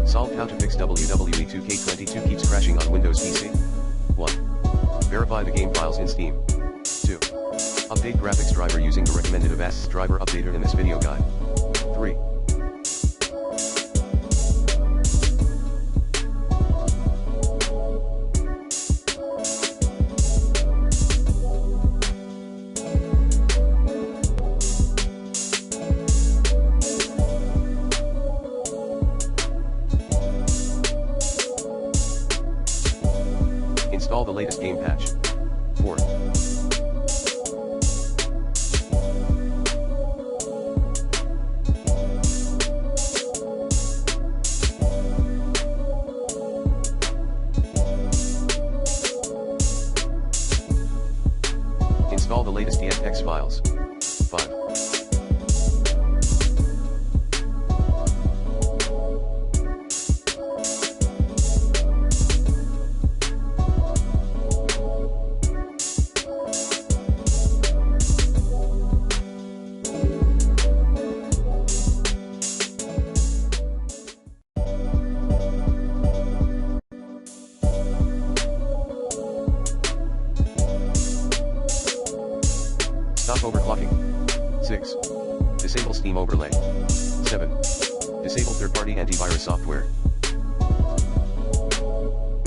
Solve how to fix WWE 2K22 keeps crashing on Windows PC. 1. Verify the game files in Steam. 2. Update graphics driver using the recommended Avast driver updater in this video guide. 3. Install the latest game patch. 4. Install the latest DFX files. 5. Stop overclocking. 6. Disable Steam overlay. 7. Disable third-party antivirus software.